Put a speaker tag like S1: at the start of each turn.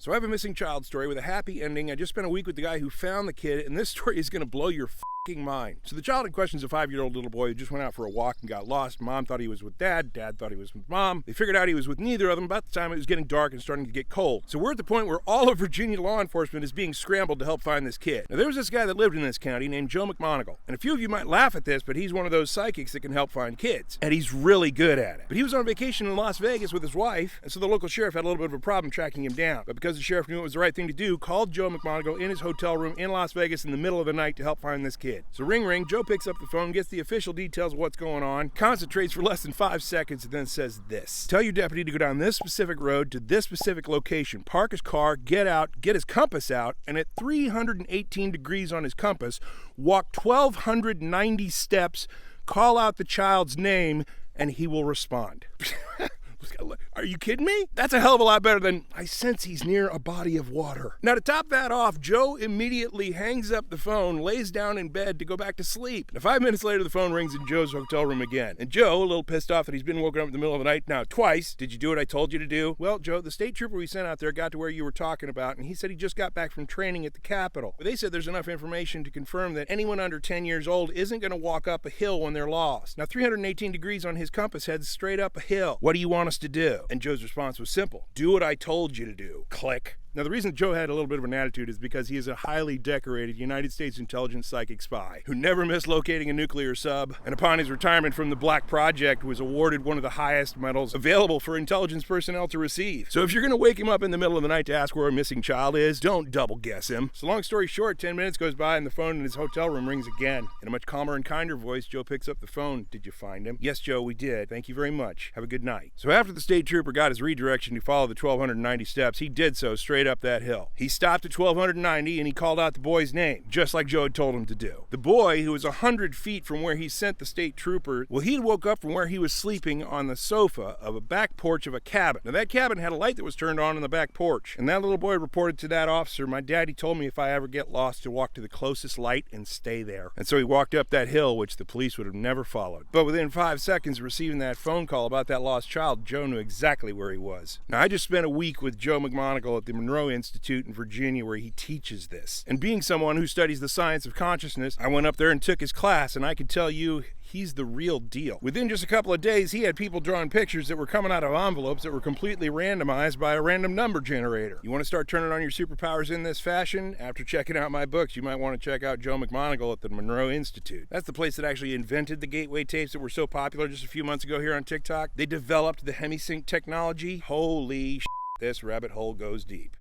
S1: So I have a missing child story with a happy ending. I just spent a week with the guy who found the kid, and this story is going to blow your mind. So the child in question is a 5-year-old little boy who just went out for a walk and got lost. Mom thought he was with dad. Dad thought he was with mom. They figured out he was with neither of them about the time it was getting dark and starting to get cold. So we're at the point where all of Virginia law enforcement is being scrambled to help find this kid. Now there was this guy that lived in this county named Joe McMoneagle. And a few of you might laugh at this, but he's one of those psychics that can help find kids. And he's really good at it. But he was on vacation in Las Vegas with his wife, and so the local sheriff had a little bit of a problem tracking him down. But because the sheriff knew it was the right thing to do, called Joe McMoneagle in his hotel room in Las Vegas in the middle of the night to help find this kid. So ring ring, Joe picks up the phone, gets the official details of what's going on, concentrates for less than 5 seconds, and then says this. Tell your deputy to go down this specific road to this specific location, park his car, get out, get his compass out, and at 318 degrees on his compass, walk 1,290 steps, call out the child's name, and he will respond. Are you kidding me? That's a hell of a lot better than, I sense he's near a body of water. Now to top that off, Joe immediately hangs up the phone, lays down in bed to go back to sleep. Now 5 minutes later, the phone rings in Joe's hotel room again. And Joe, a little pissed off that he's been woken up in the middle of the night now twice. Did you do what I told you to do? Well, Joe, the state trooper we sent out there got to where you were talking about, and he said he just got back from training at the Capitol. But they said there's enough information to confirm that anyone under 10 years old isn't going to walk up a hill when they're lost. Now 318 degrees on his compass heads straight up a hill. What do you want us to do? And Joe's response was simple. Do what I told you to do. Click. Now, the reason Joe had a little bit of an attitude is because he is a highly decorated United States intelligence psychic spy who never missed locating a nuclear sub, and upon his retirement from the Black Project was awarded one of the highest medals available for intelligence personnel to receive. So if you're going to wake him up in the middle of the night to ask where a missing child is, don't double guess him. So long story short, 10 minutes goes by and the phone in his hotel room rings again. In a much calmer and kinder voice, Joe picks up the phone. Did you find him? Yes, Joe, we did. Thank you very much. Have a good night. So after the state trooper got his redirection to follow the 1,290 steps, he did so straight up that hill. He stopped at 1,290 and he called out the boy's name, just like Joe had told him to do. The boy, who was 100 feet from where he sent the state trooper, well, he woke up from where he was sleeping on the sofa of a back porch of a cabin. Now, that cabin had a light that was turned on in the back porch, and that little boy reported to that officer, my daddy told me if I ever get lost to walk to the closest light and stay there. And so he walked up that hill, which the police would have never followed. But within 5 seconds of receiving that phone call about that lost child, Joe knew exactly where he was. Now, I just spent a week with Joe McMoneagle at the Monroe Institute in Virginia, where he teaches this. And being someone who studies the science of consciousness, I went up there and took his class, and I can tell you, he's the real deal. Within just a couple of days, he had people drawing pictures that were coming out of envelopes that were completely randomized by a random number generator. You want to start turning on your superpowers in this fashion? After checking out my books, you might want to check out Joe McMoneagle at the Monroe Institute. That's the place that actually invented the gateway tapes that were so popular just a few months ago here on TikTok. They developed the HemiSync technology. Holy shit, this rabbit hole goes deep.